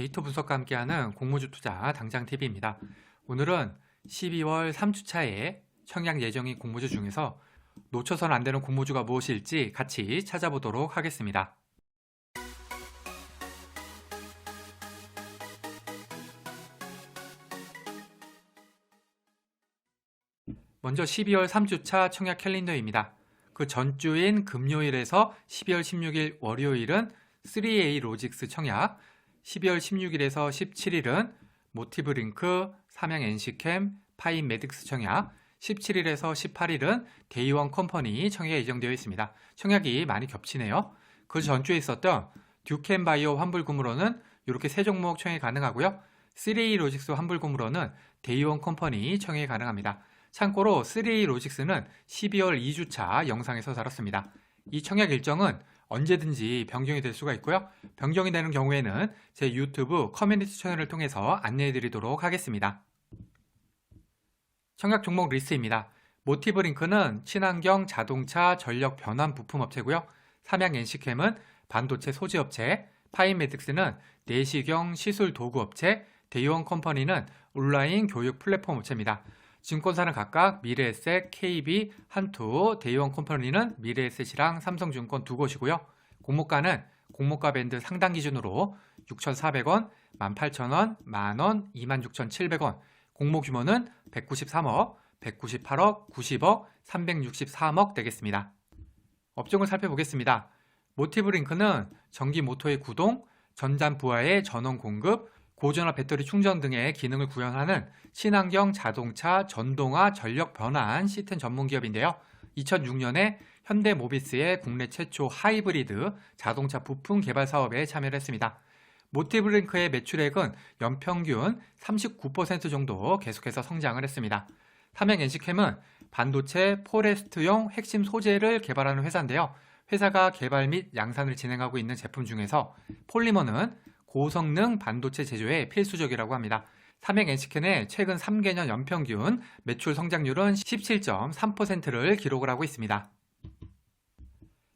데이터 분석과 함께하는 공모주 투자 당장 TV입니다. 오늘은 12월 3주차에 청약 예정인 공모주 중에서 놓쳐선 안 되는 공모주가 무엇일지 같이 찾아보도록 하겠습니다. 먼저 12월 3주차 청약 캘린더입니다. 그 전주인 금요일에서 12월 16일 월요일은 3A 로직스 청약, 12월 16일에서 17일은 모티브링크, 삼양 NC캠, 파인메딕스 청약, 17일에서 18일은 데이원 컴퍼니 청약이 예정되어 있습니다. 청약이 많이 겹치네요. 그 전주에 있었던 듀캠바이오 환불금으로는 이렇게 세 종목 청약이 가능하고요. 3A 로직스 환불금으로는 데이원 컴퍼니 청약이 가능합니다. 참고로 3A 로직스는 12월 2주차 영상에서 다뤘습니다. 이 청약 일정은 언제든지 변경이 될 수가 있고요. 변경이 되는 경우에는 제 유튜브 커뮤니티 채널을 통해서 안내해 드리도록 하겠습니다. 청약 종목 리스트입니다. 모티브링크는 친환경 자동차 전력 변환 부품 업체고요. 삼양 NC캠은 반도체 소재 업체, 파인메딕스는 내시경 시술 도구 업체, 데이원 컴퍼니는 온라인 교육 플랫폼 업체입니다. 증권사는 각각 미래에셋, KB, 한투, 데이원 컴퍼니는 미래에셋이랑 삼성증권 두 곳이고요. 공모가는 공모가 밴드 상단 기준으로 6,400원, 18,000원, 만원, 26,700원, 공모 규모는 193억, 198억, 90억, 363억 되겠습니다. 업종을 살펴보겠습니다. 모티브링크는 전기 모터의 구동, 전장 부하의 전원 공급, 고전화 배터리 충전 등의 기능을 구현하는 친환경 자동차 전동화 전력 변환 시스템 전문 기업인데요. 2006년에 현대모비스의 국내 최초 하이브리드 자동차 부품 개발 사업에 참여를 했습니다. 모티브링크의 매출액은 연평균 39% 정도 계속해서 성장을 했습니다. 삼양 NC캠은 반도체 포레스트용 핵심 소재를 개발하는 회사인데요. 회사가 개발 및 양산을 진행하고 있는 제품 중에서 폴리머는 고성능 반도체 제조에 필수적이라고 합니다. 삼양 NC캠의 최근 3개년 연평균 매출 성장률은 17.3%를 기록을 하고 있습니다.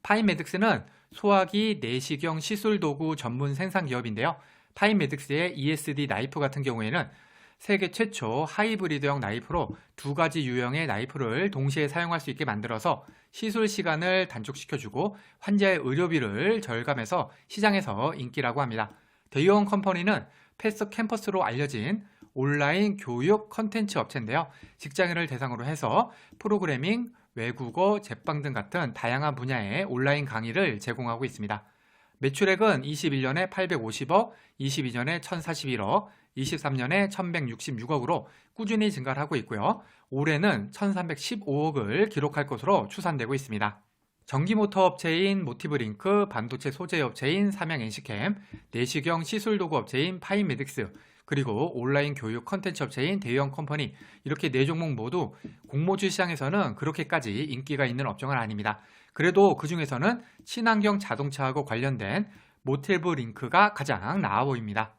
파인메딕스는 소화기 내시경 시술 도구 전문 생산 기업인데요. 파인메딕스의 ESD 나이프 같은 경우에는 세계 최초 하이브리드형 나이프로 두 가지 유형의 나이프를 동시에 사용할 수 있게 만들어서 시술 시간을 단축시켜주고 환자의 의료비를 절감해서 시장에서 인기라고 합니다. 데이원 컴퍼니는 패스 캠퍼스로 알려진 온라인 교육 컨텐츠 업체인데요. 직장인을 대상으로 해서 프로그래밍, 외국어, 제빵 등 같은 다양한 분야의 온라인 강의를 제공하고 있습니다. 매출액은 21년에 850억, 22년에 1041억, 23년에 1166억으로 꾸준히 증가를 하고 있고요. 올해는 1315억을 기록할 것으로 추산되고 있습니다. 전기모터 업체인 모티브링크, 반도체 소재 업체인 삼양 NC캠, 내시경 시술도구 업체인 파인메딕스, 그리고 온라인 교육 컨텐츠 업체인 데이원 컴퍼니, 이렇게 네 종목 모두 공모주 시장에서는 그렇게까지 인기가 있는 업종은 아닙니다. 그래도 그 중에서는 친환경 자동차하고 관련된 모티브링크가 가장 나아 보입니다.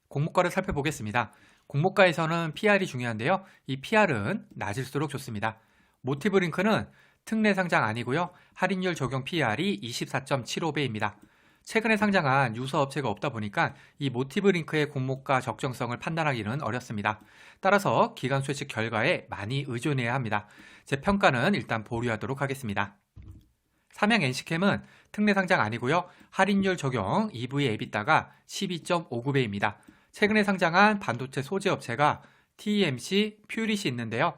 공모가를 살펴보겠습니다. 공모가에서는 PR이 중요한데요. 이 PR은 낮을수록 좋습니다. 모티브링크는 특례 상장 아니고요. 할인율 적용 PR이 24.75배입니다. 최근에 상장한 유서 업체가 없다 보니까 이 모티브링크의 공모가 적정성을 판단하기는 어렵습니다. 따라서 기관 수치 결과에 많이 의존해야 합니다. 제 평가는 일단 보류하도록 하겠습니다. 삼양 NC캠은 특례 상장 아니고요. 할인율 적용 EV 에비타가 12.59배입니다. 최근에 상장한 반도체 소재 업체가 TEMC, 퓨릿이 있는데요.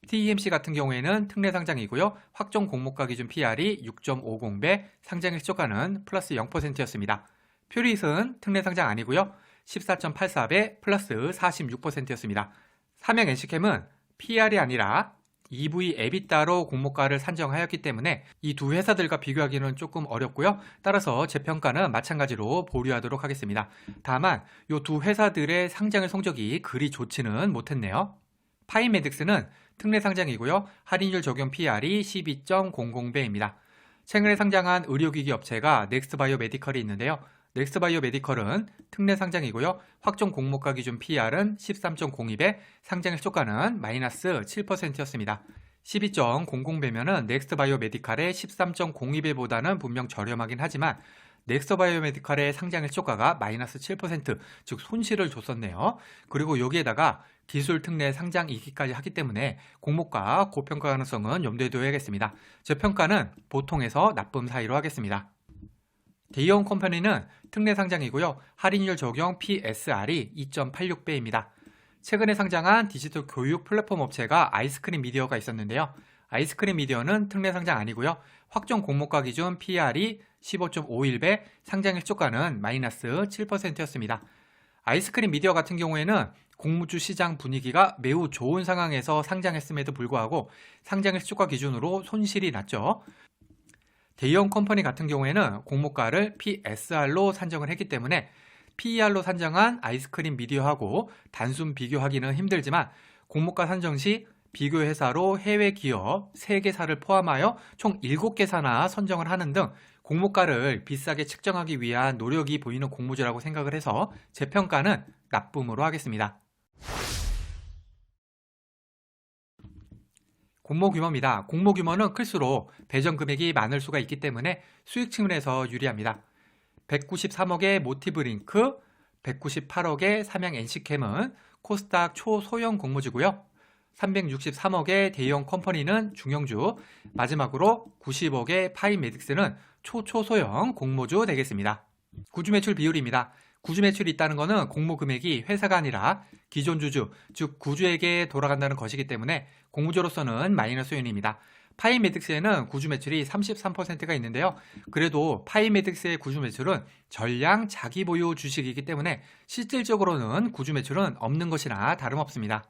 TEMC 같은 경우에는 특례 상장이고요. 확정 공모가 기준 PR이 6.50배, 상장일 시초가는 플러스 0%였습니다. 퓨릿은 특례 상장 아니고요. 14.84배, 플러스 46%였습니다. 삼양 NC캠은 PR이 아니라 EV 에비타로 공모가를 산정하였기 때문에 이 두 회사들과 비교하기는 조금 어렵고요. 따라서 제 평가는 마찬가지로 보류하도록 하겠습니다. 다만 이 두 회사들의 상장의 성적이 그리 좋지는 못했네요. 파인메딕스는 특례 상장이고요. 할인율 적용 PR이 12.00배입니다. 최근에 상장한 의료기기 업체가 넥스트바이오 메디컬이 있는데요. 넥스트바이오 메디컬은 특례 상장이고요. 확정 공모가 기준 PR은 13.02배, 상장의 시초가는 마이너스 7%였습니다. 12.00배면은 넥스트바이오 메디컬의 13.02배보다는 분명 저렴하긴 하지만 넥서바이오메디칼의 상장일 초과가 마이너스 7%, 즉 손실을 줬었네요. 그리고 여기에다가 기술 특례 상장 2기까지 하기 때문에 공모가 고평가 가능성은 염두에 둬야겠습니다. 저평가는 보통에서 나쁨 사이로 하겠습니다. 대이온 컴퍼니는 특례 상장이고요. 할인율 적용 PSR이 2.86배입니다. 최근에 상장한 디지털 교육 플랫폼 업체가 아이스크림 미디어가 있었는데요. 아이스크림 미디어는 특례 상장 아니고요. 확정 공모가 기준 PR이 15.51배, 상장일 초과는 마이너스 7%였습니다. 아이스크림 미디어 같은 경우에는 공모주 시장 분위기가 매우 좋은 상황에서 상장했음에도 불구하고 상장일 초과 기준으로 손실이 났죠. 대이온 컴퍼니 같은 경우에는 공모가를 PSR로 산정을 했기 때문에 PER로 산정한 아이스크림 미디어하고 단순 비교하기는 힘들지만 공모가 산정 시 비교 회사로 해외 기업 3개사를 포함하여 총 7개사나 선정을 하는 등 공모가를 비싸게 측정하기 위한 노력이 보이는 공모주라고 생각을 해서 제 평가는 나쁨으로 하겠습니다. 공모 규모입니다. 공모 규모는 클수록 배정 금액이 많을 수가 있기 때문에 수익 측면에서 유리합니다. 193억의 모티브링크, 198억의 삼양 NC캠은 코스닥 초소형 공모주고요. 363억의 대형 컴퍼니는 중형주, 마지막으로 90억의 파이메딕스는 초초소형 공모주 되겠습니다. 구주 매출 비율입니다. 구주 매출이 있다는 것은 공모 금액이 회사가 아니라 기존 주주, 즉 구주에게 돌아간다는 것이기 때문에 공모주로서는 마이너스 요인입니다. 파이메딕스에는 구주 매출이 33%가 있는데요. 그래도 파이메딕스의 구주 매출은 전량 자기 보유 주식이기 때문에 실질적으로는 구주 매출은 없는 것이나 다름없습니다.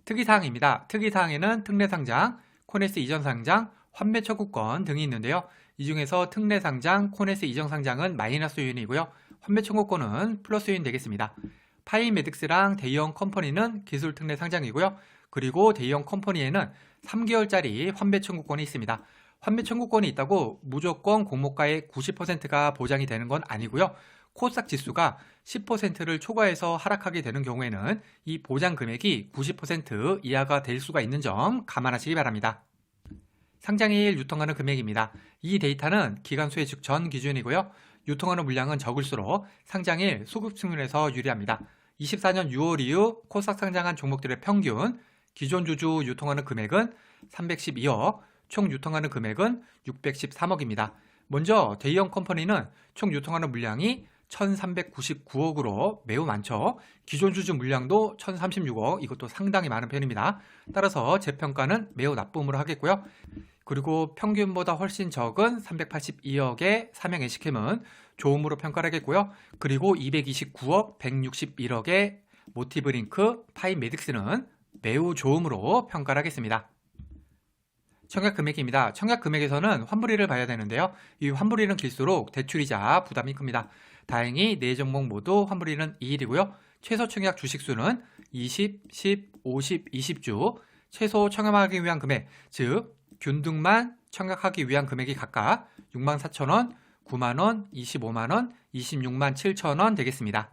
특이사항입니다. 특이사항에는 특례상장, 코네스 이전상장, 환매 청구권 등이 있는데요. 이 중에서 특례상장, 코네스 이전상장은 마이너스 요인이고요. 환매 청구권은 플러스 요인 되겠습니다. 파이메딕스랑 대형 컴퍼니는 기술 특례 상장이고요. 그리고 대형 컴퍼니에는 3개월짜리 환매 청구권이 있습니다. 환매 청구권이 있다고 무조건 공모가의 90%가 보장이 되는 건 아니고요. 코스닥 지수가 10%를 초과해서 하락하게 되는 경우에는 이 보장 금액이 90% 이하가 될 수가 있는 점 감안하시기 바랍니다. 상장일 유통하는 금액입니다. 이 데이터는 기간 소외 전 기준이고요. 유통하는 물량은 적을수록 상장일 수급 측면에서 유리합니다. 24년 6월 이후 코스닥 상장한 종목들의 평균 기존 주주 유통하는 금액은 312억, 총 유통하는 금액은 613억입니다. 먼저 대형 컴퍼니는 총 유통하는 물량이 1399억으로 매우 많죠. 기존 주주 물량도 1036억, 이것도 상당히 많은 편입니다. 따라서 제 평가는 매우 나쁨으로 하겠고요. 그리고 평균보다 훨씬 적은 382억의 삼양 NC캠은 좋음으로 평가를 하겠고요. 그리고 229억, 161억의 모티브링크, 파이메딕스는 매우 좋음으로 평가를 하겠습니다. 청약 금액입니다. 청약 금액에서는 환불일을 봐야 되는데요. 이 환불일은 길수록 대출이자 부담이 큽니다. 다행히 4종목 모두 환불일은 2일이고요. 최소 청약 주식수는 20, 10, 50, 20주, 최소 청약하기 위한 금액, 즉 균등만 청약하기 위한 금액이 각각 64,000원, 9만원, 25만원, 26만 7천원 되겠습니다.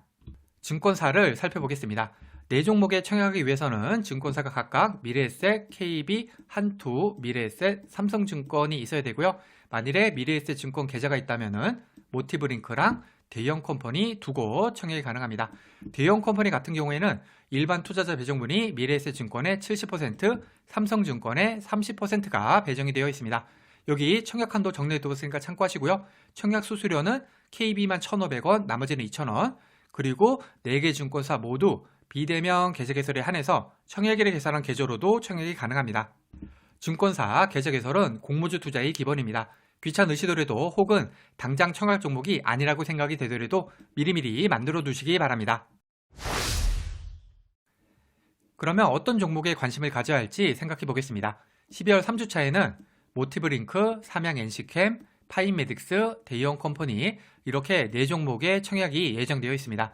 증권사를 살펴보겠습니다. 4종목에 청약하기 위해서는 증권사가 각각 미래에셋, KB, 한투, 미래에셋, 삼성증권이 있어야 되고요. 만일에 미래에셋 증권 계좌가 있다면 모티브링크랑 대형 컴퍼니 두고 청약이 가능합니다. 대형 컴퍼니 같은 경우에는 일반 투자자 배정분이 미래에셋 증권의 70%, 삼성증권의 30%가 배정이 되어 있습니다. 여기 청약 한도 정리해 두었으니까 참고하시고요. 청약 수수료는 KB만 1,500원, 나머지는 2,000원, 그리고 4개 증권사 모두 비대면 계좌 개설에 한해서 청약일에 계산한 계좌로도 청약이 가능합니다. 증권사 계좌 개설은 공모주 투자의 기본입니다. 귀찮으시더라도 혹은 당장 청약 종목이 아니라고 생각이 되더라도 미리미리 만들어 두시기 바랍니다. 그러면 어떤 종목에 관심을 가져야 할지 생각해 보겠습니다. 12월 3주차에는 모티브링크, 삼양 NC캠, 파이메딕스, 대형 컴퍼니 이렇게 4종목의 청약이 예정되어 있습니다.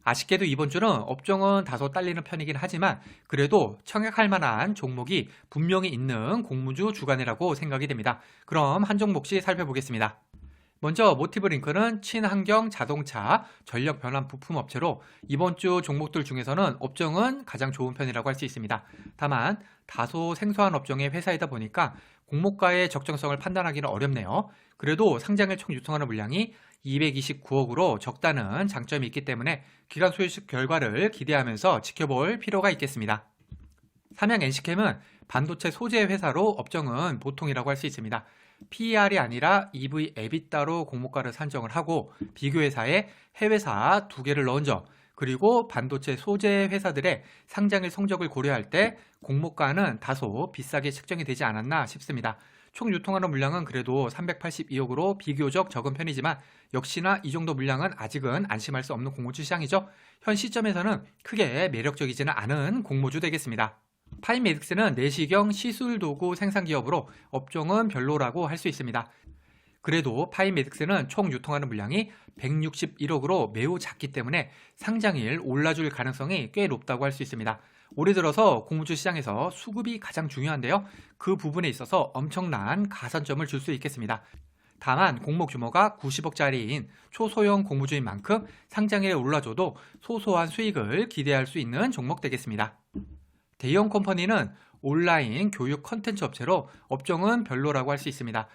아쉽게도 이번 주는 업종은 다소 딸리는 편이긴 하지만 그래도 청약할 만한 종목이 분명히 있는 공모주 주간이라고 생각이 됩니다. 그럼 한 종목씩 살펴보겠습니다. 먼저 모티브링크는 친환경 자동차 전력 변환 부품 업체로 이번 주 종목들 중에서는 업종은 가장 좋은 편이라고 할 수 있습니다. 다만 다소 생소한 업종의 회사이다 보니까 공모가의 적정성을 판단하기는 어렵네요. 그래도 상장일 총 유통하는 물량이 229억으로 적다는 장점이 있기 때문에 기관 소유식 결과를 기대하면서 지켜볼 필요가 있겠습니다. 삼양 NC캠은 반도체 소재 회사로 업종은 보통이라고 할 수 있습니다. PER이 아니라 EV EBITDA로 공모가를 산정을 하고 비교회사에 해외사 2개를 넣은 점, 그리고 반도체 소재 회사들의 상장일 성적을 고려할 때 공모가는 다소 비싸게 책정이 되지 않았나 싶습니다. 총 유통하는 물량은 그래도 382억으로 비교적 적은 편이지만 역시나 이 정도 물량은 아직은 안심할 수 없는 공모주 시장이죠. 현 시점에서는 크게 매력적이지는 않은 공모주 되겠습니다. 파인메딕스는 내시경 시술도구 생산기업으로 업종은 별로라고 할 수 있습니다. 그래도 파인메딕스는 총 유통하는 물량이 161억으로 매우 작기 때문에 상장일 올라줄 가능성이 꽤 높다고 할 수 있습니다. 올해 들어서 공모주 시장에서 수급이 가장 중요한데요. 그 부분에 있어서 엄청난 가산점을 줄 수 있겠습니다. 다만 공모 규모가 90억짜리인 초소형 공모주인 만큼 상장일에 올라줘도 소소한 수익을 기대할 수 있는 종목 되겠습니다. 대형 컴퍼니는 온라인 교육 컨텐츠 업체로 업종은 별로라고 할 수 있습니다.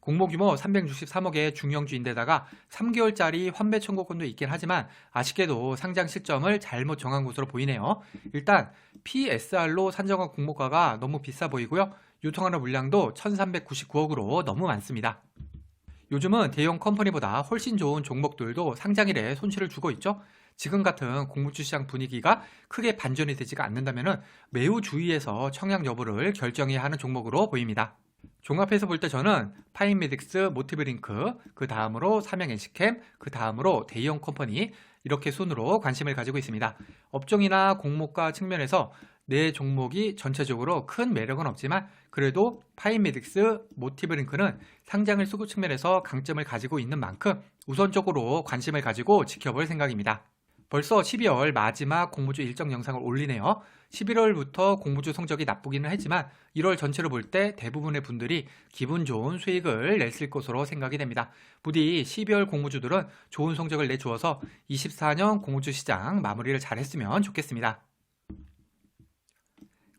공모 규모 363억의 중형주인데다가 3개월짜리 환배 청구권도 있긴 하지만 아쉽게도 상장 시점을 잘못 정한 것으로 보이네요. 일단 PSR로 산정한 공모가가 너무 비싸 보이고요. 유통하는 물량도 1399억으로 너무 많습니다. 요즘은 대형 컴퍼니보다 훨씬 좋은 종목들도 상장일에 손실을 주고 있죠. 지금 같은 공모주 시장 분위기가 크게 반전이 되지가 않는다면 매우 주의해서 청약 여부를 결정해야 하는 종목으로 보입니다. 종합해서 볼 때 저는 파인메딕스, 모티브링크, 그 다음으로 삼양 NC캠, 그 다음으로 대형 컴퍼니 이렇게 순으로 관심을 가지고 있습니다. 업종이나 공모가 측면에서 네 종목이 전체적으로 큰 매력은 없지만 그래도 파인메딕스, 모티브링크는 상장을 수급 측면에서 강점을 가지고 있는 만큼 우선적으로 관심을 가지고 지켜볼 생각입니다. 벌써 12월 마지막 공모주 일정 영상을 올리네요. 11월부터 공모주 성적이 나쁘기는 했지만 1월 전체로 볼 때 대부분의 분들이 기분 좋은 수익을 냈을 것으로 생각이 됩니다. 부디 12월 공모주들은 좋은 성적을 내주어서 24년 공모주 시장 마무리를 잘했으면 좋겠습니다.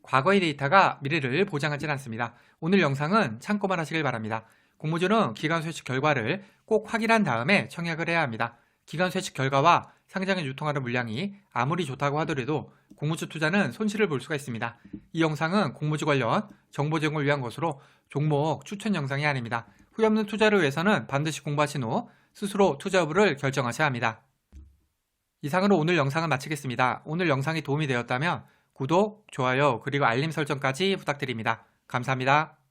과거의 데이터가 미래를 보장하진 않습니다. 오늘 영상은 참고만 하시길 바랍니다. 공모주는 기관 소유식 결과를 꼭 확인한 다음에 청약을 해야 합니다. 기관 소유식 결과와 상장에 유통하는 물량이 아무리 좋다고 하더라도 공모주 투자는 손실을 볼 수가 있습니다. 이 영상은 공모주 관련 정보 제공을 위한 것으로 종목 추천 영상이 아닙니다. 후회 없는 투자를 위해서는 반드시 공부하신 후 스스로 투자 여부를 결정하셔야 합니다. 이상으로 오늘 영상을 마치겠습니다. 오늘 영상이 도움이 되었다면 구독, 좋아요, 그리고 알림 설정까지 부탁드립니다. 감사합니다.